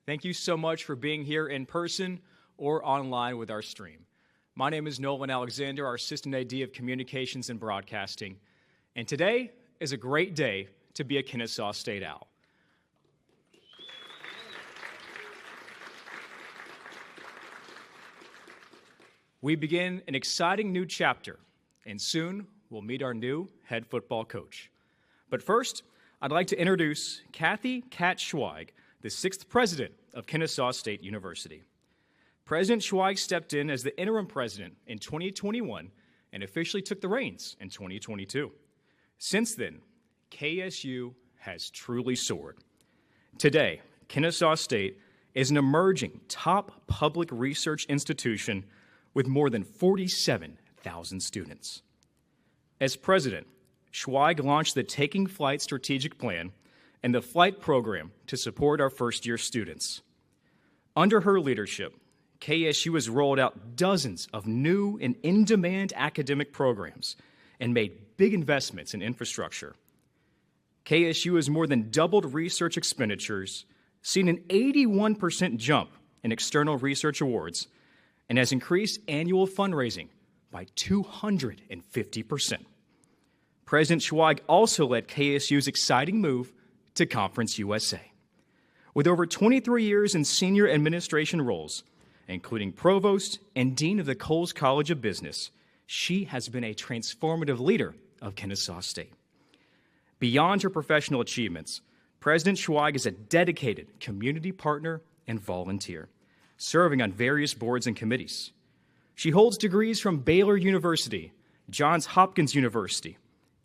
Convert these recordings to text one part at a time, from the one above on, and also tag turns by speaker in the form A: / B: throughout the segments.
A: Thank you so much for being here in person or online with our stream. My name is Nolan Alexander, our Assistant AD of Communications and Broadcasting, and today is a great day to be a Kennesaw State Owl. We begin an exciting new chapter, and soon we'll meet our new head football coach. But first, I'd like to introduce Kathy Kat Schweig, the 6th president of Kennesaw State University. President Schweig stepped in as the interim president in 2021 and officially took the reins in 2022. Since then, KSU has truly soared. Today, Kennesaw State is an emerging top public research institution with more than 47,000 students. As president, Schweig launched the Taking Flight Strategic Plan and the Flight Program to support our first-year students. Under her leadership, KSU has rolled out dozens of new and in-demand academic programs and made big investments in infrastructure. KSU has more than doubled research expenditures, seen an 81% jump in external research awards, and has increased annual fundraising by 250%. President Schweig also led KSU's exciting move to Conference USA. With over 23 years in senior administration roles, including provost and dean of the Coles College of Business, she has been a transformative leader of Kennesaw State. Beyond her professional achievements, President Schweig is a dedicated community partner and volunteer, serving on various boards and committees. She holds degrees from Baylor University, Johns Hopkins University,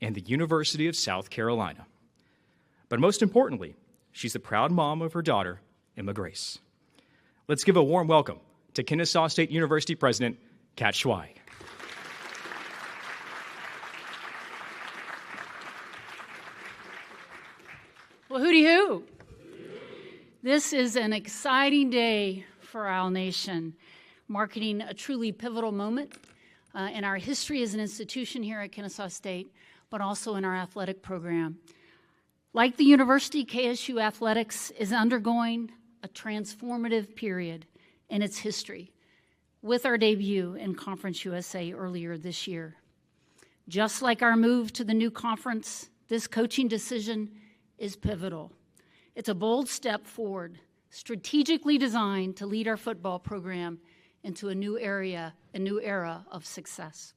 A: and the University of South Carolina. But most importantly, she's the proud mom of her daughter, Emma Grace. Let's give a warm welcome to Kennesaw State University President Kat Schweig.
B: Well, hooty hoo. This is an exciting day for Owl Nation, marking a truly pivotal moment in our history as an institution here at Kennesaw State, but also in our athletic program. Like the university, KSU Athletics is undergoing a transformative period in its history with our debut in Conference USA earlier this year. Just like our move to the new conference, this coaching decision is pivotal. It's a bold step forward, strategically designed to lead our football program into a new era of success.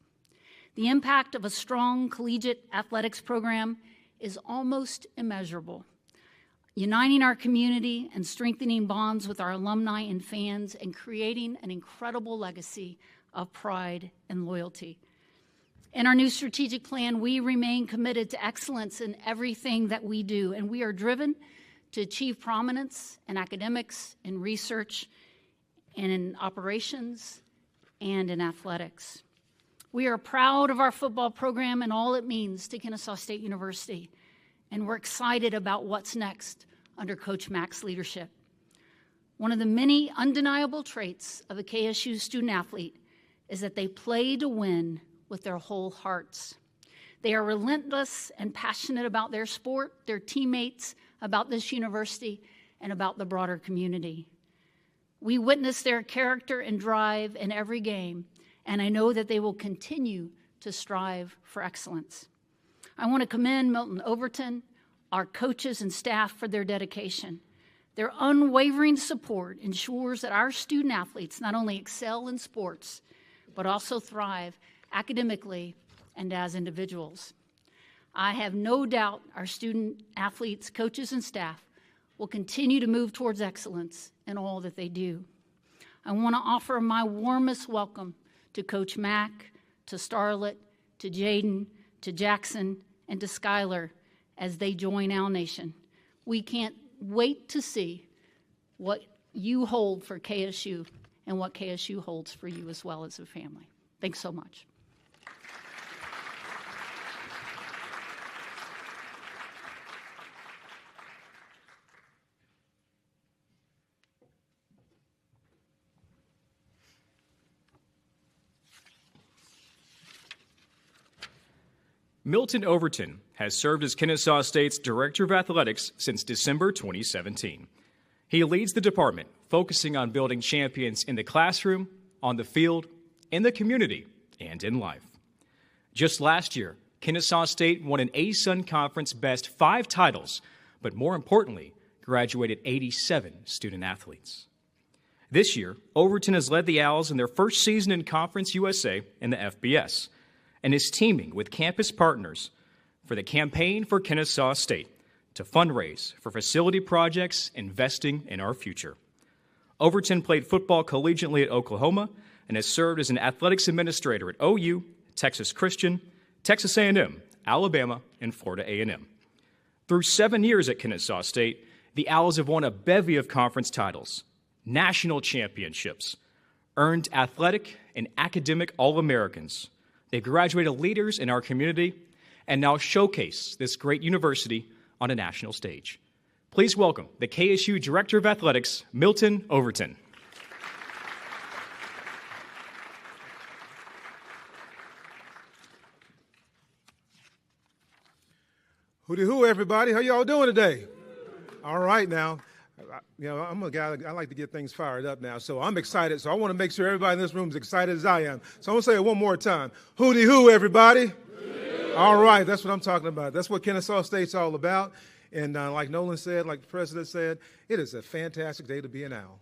B: The impact of a strong collegiate athletics program is almost immeasurable, uniting our community and strengthening bonds with our alumni and fans and creating an incredible legacy of pride and loyalty. In our new strategic plan, we remain committed to excellence in everything that we do, and we are driven to achieve prominence in academics, in research, and in operations, and in athletics. We are proud of our football program and all it means to Kennesaw State University, and we're excited about what's next under Coach Mack's leadership. One of the many undeniable traits of a KSU student athlete is that they play to win with their whole hearts. They are relentless and passionate about their sport, their teammates, about this university, and about the broader community. We witness their character and drive in every game, and I know that they will continue to strive for excellence. I want to commend Milton Overton, our coaches and staff for their dedication. Their unwavering support ensures that our student athletes not only excel in sports, but also thrive academically and as individuals. I have no doubt our student athletes, coaches, and staff will continue to move towards excellence in all that they do. I want to offer my warmest welcome to Coach Mack, to Starlet, to Jaden, to Jackson, and to Skylar as they join Owl Nation. We can't wait to see what you hold for KSU and what KSU holds for you as well as a family. Thanks so much.
A: Milton Overton has served as Kennesaw State's Director of Athletics since December 2017. He leads the department, focusing on building champions in the classroom, on the field, in the community, and in life. Just last year, Kennesaw State won an ASUN Conference Best 5 titles, but more importantly, graduated 87 student athletes. This year, Overton has led the Owls in their first season in Conference USA in the FBS and is teaming with campus partners for the Campaign for Kennesaw State to fundraise for facility projects investing in our future. Overton played football collegiately at Oklahoma and has served as an athletics administrator at OU, Texas Christian, Texas A&M, Alabama, and Florida A&M. Through 7 years at Kennesaw State, the Owls have won a bevy of conference titles, national championships, earned athletic and academic All-Americans. They've graduated leaders in our community and now showcase this great university on a national stage. Please welcome the KSU Director of Athletics, Milton Overton.
C: Hooty hoo, everybody. How y'all doing today? All right now. I'm a guy, I like to get things fired up now, so I'm excited. So I want to make sure everybody in this room is excited as I am. So I'm going to say it one more time. Hooty hoo, everybody. All right, that's what I'm talking about. That's what Kennesaw State's all about. And like Nolan said, like the president said, it is a fantastic day to be an Owl.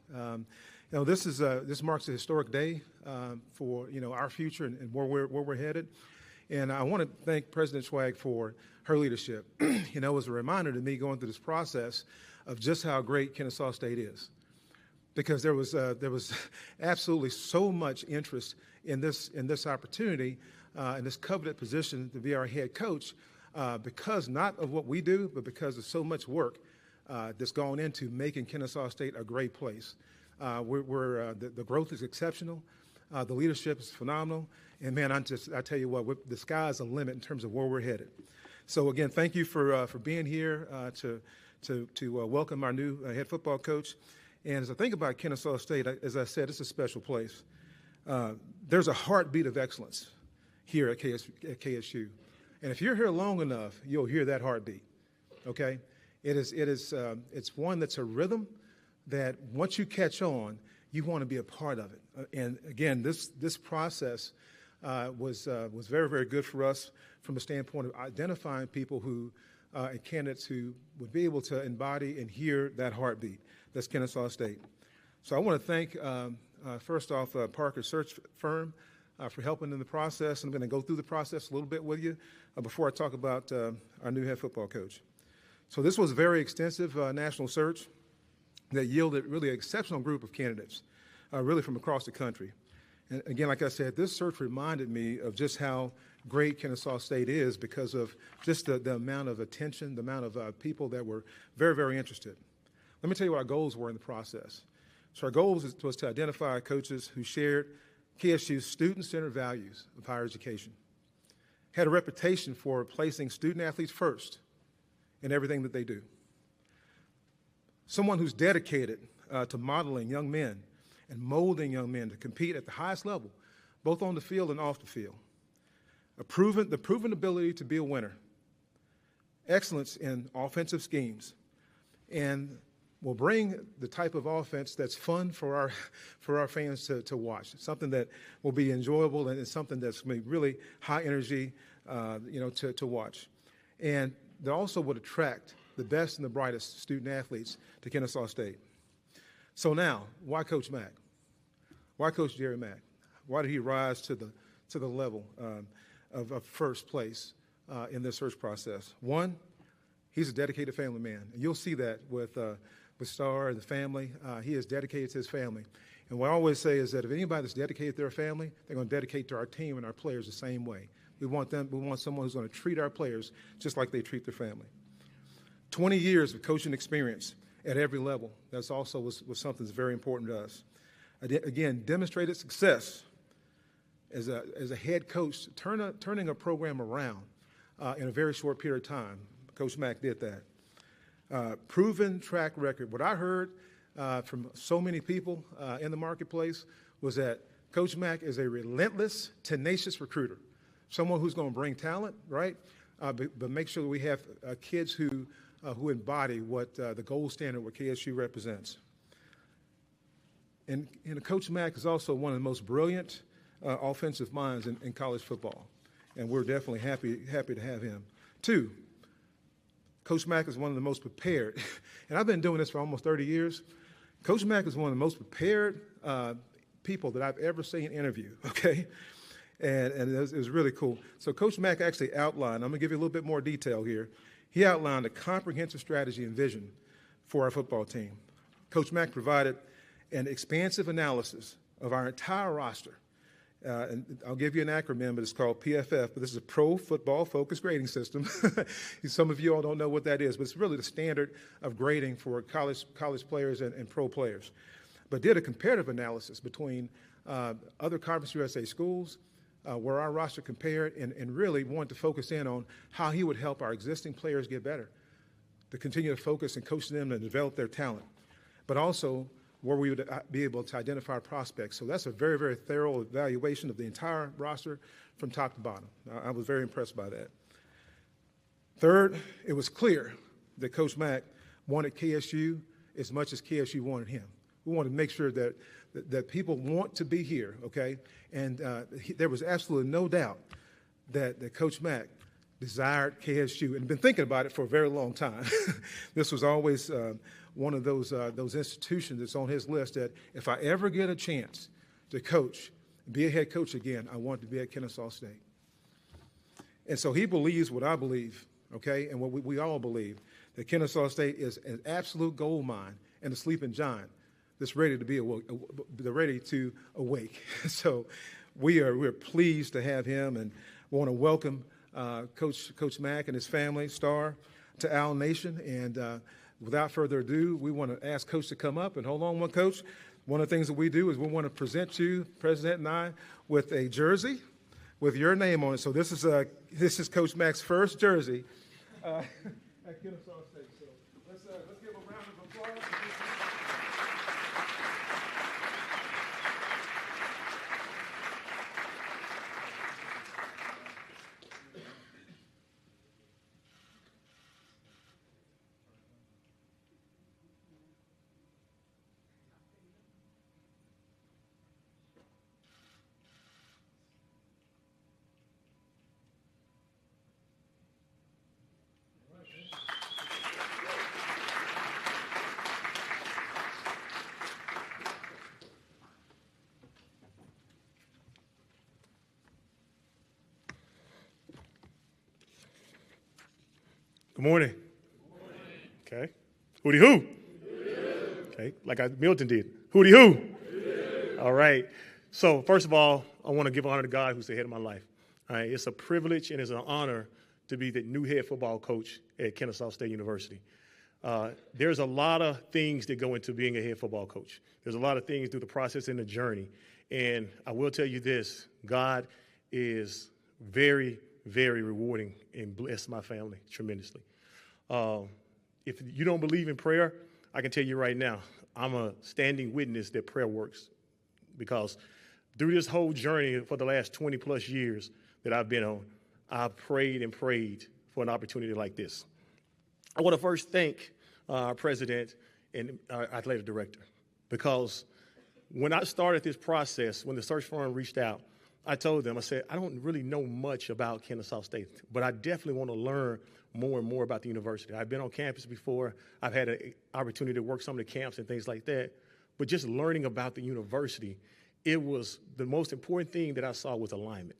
C: This marks a historic day for our future and where we're headed. And I want to thank President Schwag for her leadership. It was a reminder to me going through this process of just how great Kennesaw State is, because there was absolutely so much interest in this opportunity, in this coveted position to be our head coach, because not of what we do, but because of so much work that's gone into making Kennesaw State a great place. The growth is exceptional, the leadership is phenomenal, and man, I tell you what, the sky's the limit in terms of where we're headed. So again, thank you for being here to welcome our new head football coach. And as I think about Kennesaw State, as I said, it's a special place. There's a heartbeat of excellence here at KSU. And if you're here long enough, you'll hear that heartbeat, okay? It's one that's a rhythm that once you catch on, you want to be a part of it. And again, this process was very, very good for us from a standpoint of identifying people who and candidates who would be able to embody and hear that heartbeat. That's Kennesaw State. So I want to thank, first off, Parker Search Firm for helping in the process. I'm going to go through the process a little bit with you before I talk about our new head football coach. So this was a very extensive national search that yielded really an exceptional group of candidates, really from across the country. And again, like I said, this search reminded me of just how great Kennesaw State is because of just the amount of attention, the amount of people that were very, very interested. Let me tell you what our goals were in the process. So our goals was to identify coaches who shared KSU's student-centered values of higher education, had a reputation for placing student-athletes first in everything that they do, someone who's dedicated to modeling young men and molding young men to compete at the highest level, both on the field and off the field. The proven ability to be a winner, excellence in offensive schemes, and will bring the type of offense that's fun for our fans to watch. Something that will be enjoyable and it's something that's going to be really high energy, to watch. And they also would attract the best and the brightest student athletes to Kennesaw State. So now, why Coach Mack? Why Coach Jerry Mack? Why did he rise to the level of first place in this search process? One, he's a dedicated family man. And you'll see that with Star and the family. He is dedicated to his family. And what I always say is that if anybody that's dedicated to their family, they're going to dedicate to our team and our players the same way. We want someone who's going to treat our players just like they treat their family. 20 years of coaching experience at every level. That's also was something that's very important to us. Again, demonstrated success as a head coach, turning a program around in a very short period of time. Coach Mack did that. Proven track record. What I heard from so many people in the marketplace was that Coach Mack is a relentless, tenacious recruiter, someone who's going to bring talent, right? But make sure that we have kids who who embody what the gold standard what KSU represents. And Coach Mack is also one of the most brilliant offensive minds in college football, and we're definitely happy to have him. 2, Coach Mack is one of the most prepared, and I've been doing this for almost 30 years. Coach Mack is one of the most prepared people that I've ever seen interview, okay? And it was really cool. So Coach Mack actually outlined, I'm going to give you a little bit more detail here. He outlined a comprehensive strategy and vision for our football team. Coach Mack provided an expansive analysis of our entire roster. And I'll give you an acronym, but it's called PFF, but this is a Pro Football Focused Grading System. Some of you all don't know what that is, but it's really the standard of grading for college players and pro players. But did a comparative analysis between other Conference USA schools, where our roster compared, and really wanted to focus in on how he would help our existing players get better, to continue to focus and coach them and develop their talent, but also where we would be able to identify prospects. So that's a very, very thorough evaluation of the entire roster from top to bottom. I was very impressed by that. Third, it was clear that Coach Mack wanted KSU as much as KSU wanted him. We wanted to make sure that people want to be here, okay? And there was absolutely no doubt that Coach Mack desired KSU and been thinking about it for a very long time. This was always one of those institutions that's on his list that if I ever get a chance to coach, be a head coach again, I want to be at Kennesaw State. And so he believes what I believe, okay, and what we all believe, that Kennesaw State is an absolute gold mine and a sleeping giant that's ready to awake. So we're pleased to have him, and want to welcome Coach Mack and his family, Star, to Owl Nation. And without further ado, we want to ask Coach to come up. And hold on one, Coach. One of the things that we do is we want to present you, President and I, with a jersey with your name on it. So this is Coach Mack's first jersey at Kennesaw State. So let's give a round of applause.
D: Good morning. Okay. Hooty hoo. Okay, like Milton did. Hooty hoo. All right. So first of all, I want to give honor to God, who's the head of my life. All right. It's a privilege and it's an honor to be the new head football coach at Kennesaw State University. There's a lot of things that go into being a head football coach. There's a lot of things through the process and the journey. And I will tell you this, God is very, very rewarding and blessed my family tremendously. If you don't believe in prayer, I can tell you right now, I'm a standing witness that prayer works, because through this whole journey for the last 20 plus years that I've been on, I've prayed and prayed for an opportunity like this. I want to first thank our president and our athletic director, because when I started this process, when the search firm reached out, I told them, I said, I don't really know much about Kennesaw State, but I definitely want to learn more and more about the university. I've been on campus before. I've had an opportunity to work some of the camps and things like that. But just learning about the university, it was the most important thing that I saw was alignment.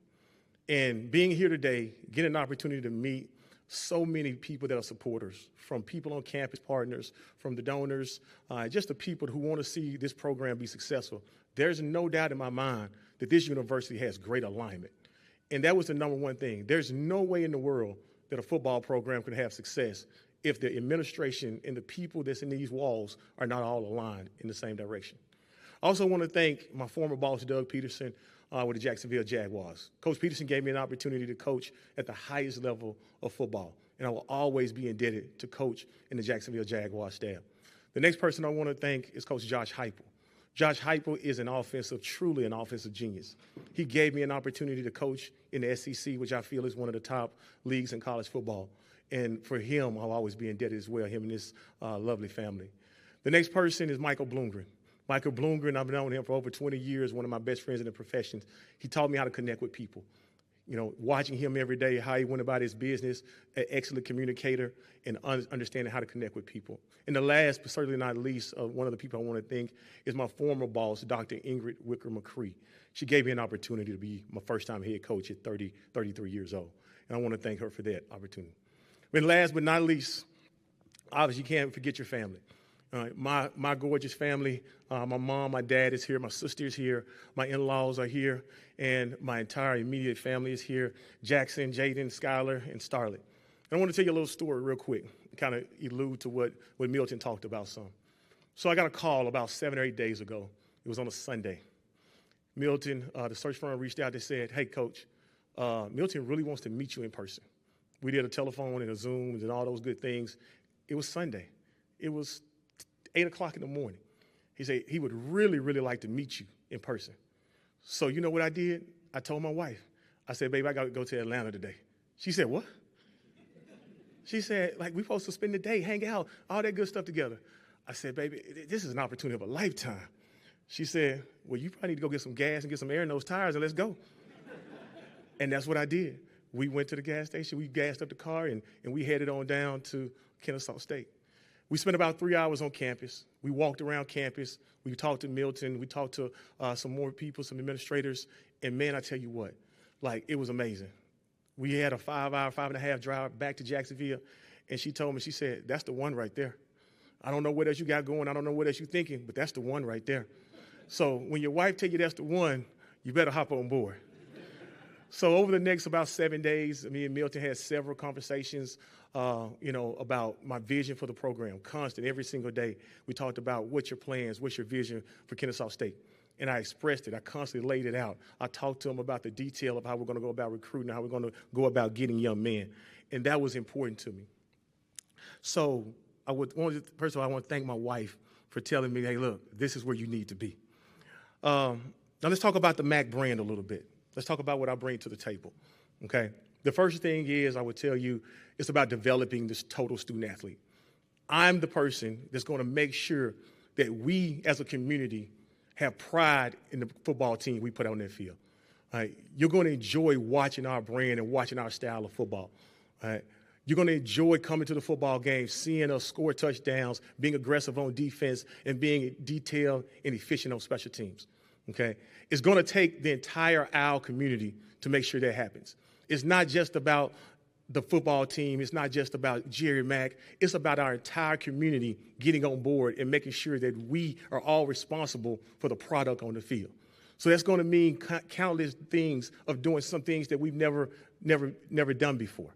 D: And being here today, getting an opportunity to meet so many people that are supporters, from people on campus, partners, from the donors, just the people who want to see this program be successful. There's no doubt in my mind that this university has great alignment. And that was the number one thing. There's no way in the world that a football program could have success if the administration and the people that's in these walls are not all aligned in the same direction. I also want to thank my former boss, Doug Peterson, with the Jacksonville Jaguars. Coach Peterson gave me an opportunity to coach at the highest level of football, and I will always be indebted to Coach and the Jacksonville Jaguars staff. The next person I want to thank is Coach Josh Heupel. Josh Heupel is truly an offensive genius. He gave me an opportunity to coach in the SEC, which I feel is one of the top leagues in college football. And for him, I'll always be indebted as well, him and his lovely family. The next person is Michael Bloomgren. Michael Bloomgren, I've known him for over 20 years, one of my best friends in the profession. He taught me how to connect with people. You know, watching him every day, how he went about his business, an excellent communicator, and understanding how to connect with people. And the last, but certainly not least, one of the people I want to thank is my former boss, Dr. Ingrid Wicker-McCree. She gave me an opportunity to be my first-time head coach at 33 years old. And I want to thank her for that opportunity. And last but not least, obviously you can't forget your family. My gorgeous family, my mom, my dad is here, my sister is here, my in-laws are here, and my entire immediate family is here, Jackson, Jaden, Skylar, and Starlet. And I want to tell you a little story real quick, kind of allude to what Milton talked about some. So I got a call about 7 or 8 days ago. It was on a Sunday. Milton, the search firm reached out and said, hey, Coach, Milton really wants to meet you in person. We did a telephone and a Zoom and all those good things. It was Sunday. It was 8 o'clock in the morning. He said he would really, really like to meet you in person. So you know what I did? I told my wife. I said, babe, I got to go to Atlanta today. She said, what? She said, like, we're supposed to spend the day, hang out, all that good stuff together. I said, baby, this is an opportunity of a lifetime. She said, well, you probably need to go get some gas and get some air in those tires and let's go. And that's what I did. We went to the gas station, we gassed up the car, and we headed on down to Kennesaw State. We spent about 3 hours on campus. We walked around campus. We talked to Milton. We talked to some more people, some administrators. And, man, I tell you what, like, it was amazing. We had a 5-hour, 5.5 drive back to Jacksonville. And she told me, she said, that's the one right there. I don't know what else you got going. I don't know what else you're thinking, but that's the one right there. So when your wife tell you that's the one, you better hop on board. So over the next about 7 days, me and Milton had several conversations, about my vision for the program, constant, every single day. We talked about what's your plans, what's your vision for Kennesaw State. And I expressed it. I constantly laid it out. I talked to him about the detail of how we're going to go about recruiting, how we're going to go about getting young men. And that was important to me. So first of all, I want to thank my wife for telling me, hey, look, this is where you need to be. Now let's talk about the Mack brand a little bit. Let's talk about what I bring to the table, okay? The first thing is I would tell you it's about developing this total student athlete. I'm the person that's going to make sure that we as a community have pride in the football team we put on that field. All right? You're going to enjoy watching our brand and watching our style of football. All right? You're going to enjoy coming to the football game, seeing us score touchdowns, being aggressive on defense, and being detailed and efficient on special teams. Okay? It's going to take the entire OWL community to make sure that happens. It's not just about the football team. It's not just about Jerry Mack. It's about our entire community getting on board and making sure that we are all responsible for the product on the field. So that's going to mean countless things of doing some things that we've never done before.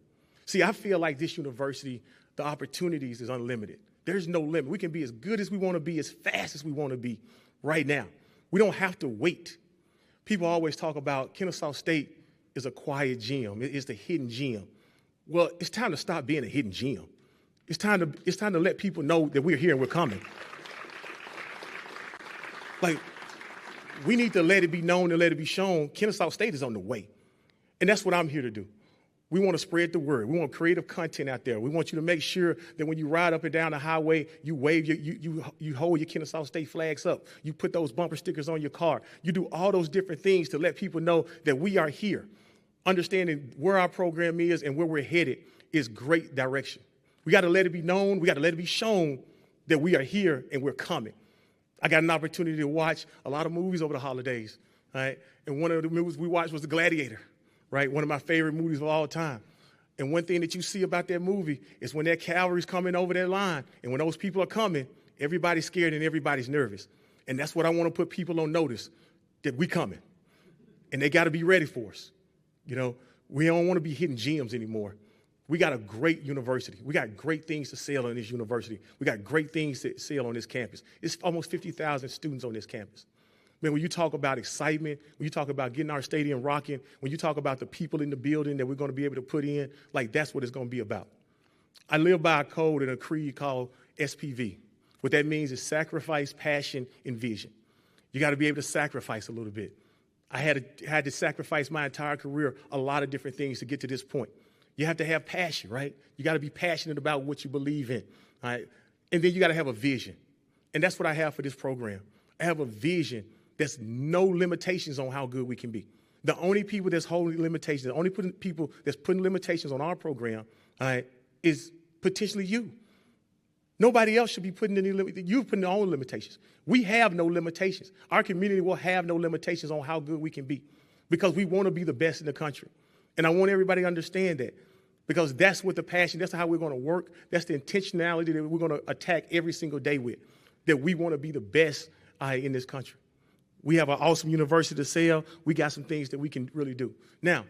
D: See, I feel like this university, the opportunities is unlimited. There's no limit. We can be as good as we want to be, as fast as we want to be right now. We don't have to wait. People always talk about Kennesaw State is a quiet gem. It's the hidden gem. Well, it's time to stop being a hidden gem. It's time to let people know that we're here and we're coming. Like, we need to let it be known and let it be shown. Kennesaw State is on the way. And that's what I'm here to do. We want to spread the word. We want creative content out there. We want you to make sure that when you ride up and down the highway, you wave you hold your Kennesaw State flags up. You put those bumper stickers on your car. You do all those different things to let people know that we are here. Understanding where our program is and where we're headed is great direction. We got to let it be known. We got to let it be shown that we are here and we're coming. I got an opportunity to watch a lot of movies over the holidays, right? And one of the movies we watched was The Gladiator, right? One of my favorite movies of all time. And one thing that you see about that movie is when that cavalry's coming over that line, and when those people are coming, everybody's scared and everybody's nervous. And that's what I want to put people on notice, that we coming. And they got to be ready for us. You know, we don't want to be hidden gems anymore. We got a great university. We got great things to sell on this university. We got great things to sell on this campus. It's almost 50,000 students on this campus. Man, when you talk about excitement, when you talk about getting our stadium rocking, when you talk about the people in the building that we're going to be able to put in, like that's what it's going to be about. I live by a code and a creed called SPV. What that means is sacrifice, passion, and vision. You got to be able to sacrifice a little bit. I had to sacrifice my entire career, a lot of different things to get to this point. You have to have passion, right? You got to be passionate about what you believe in, all right? And then you got to have a vision. And that's what I have for this program. I have a vision that's no limitations on how good we can be. The only people that's holding limitations, the only people that's putting limitations on our program, all right, is potentially you. Nobody else should be putting any limitations. You've put your own limitations. We have no limitations. Our community will have no limitations on how good we can be because we want to be the best in the country. And I want everybody to understand that because that's what the passion, that's how we're going to work. That's the intentionality that we're going to attack every single day with, that we want to be the best in this country. We have an awesome university to sell. We got some things that we can really do. Now,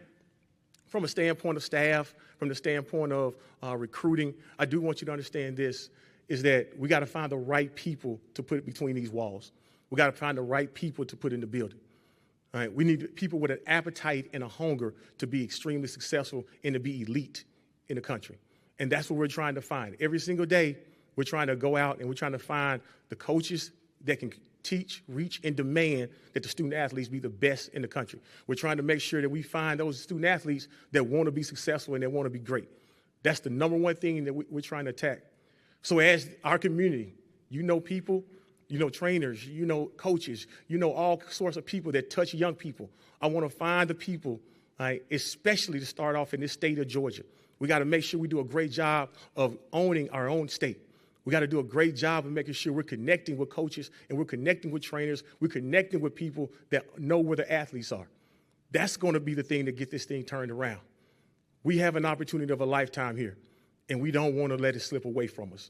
D: from a standpoint of staff, from the standpoint of recruiting, I do want you to understand this, is that we got to find the right people to put between these walls. We got to find the right people to put in the building. All right? We need people with an appetite and a hunger to be extremely successful and to be elite in the country. And that's what we're trying to find. Every single day, we're trying to go out and we're trying to find the coaches that can teach, reach, and demand that the student athletes be the best in the country. We're trying to make sure that we find those student athletes that want to be successful and that want to be great. That's the number one thing that we're trying to attack. So as our community, you know people, you know trainers, you know coaches, you know all sorts of people that touch young people. I want to find the people, right, especially to start off in this state of Georgia. We got to make sure we do a great job of owning our own state. We got to do a great job of making sure we're connecting with coaches and we're connecting with trainers. We're connecting with people that know where the athletes are. That's going to be the thing to get this thing turned around. We have an opportunity of a lifetime here, and we don't want to let it slip away from us.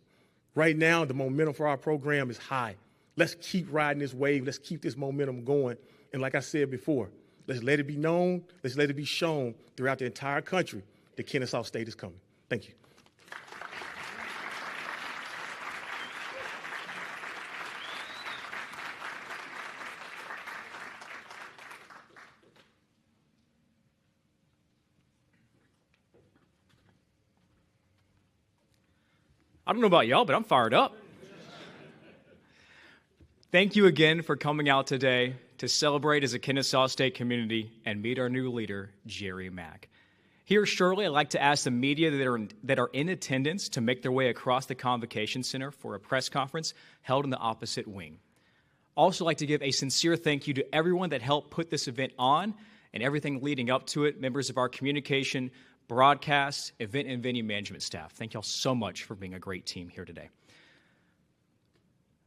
D: Right now, the momentum for our program is high. Let's keep riding this wave. Let's keep this momentum going. And like I said before, let's let it be known. Let's let it be shown throughout the entire country that Kennesaw State is coming. Thank you.
A: I don't know about y'all, but I'm fired up. Thank you again for coming out today to celebrate as a Kennesaw State community and meet our new leader, Jerry Mack. Here shortly, I'd like to ask the media that are in attendance to make their way across the Convocation Center for a press conference held in the opposite wing. Also like to give a sincere thank you to everyone that helped put this event on and everything leading up to it, members of our communication, broadcast, event, and venue management staff. Thank y'all so much for being a great team here today.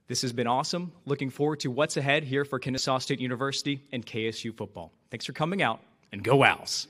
A: This has been awesome. Looking forward to what's ahead here for Kennesaw State University and KSU football. Thanks for coming out, and go Owls.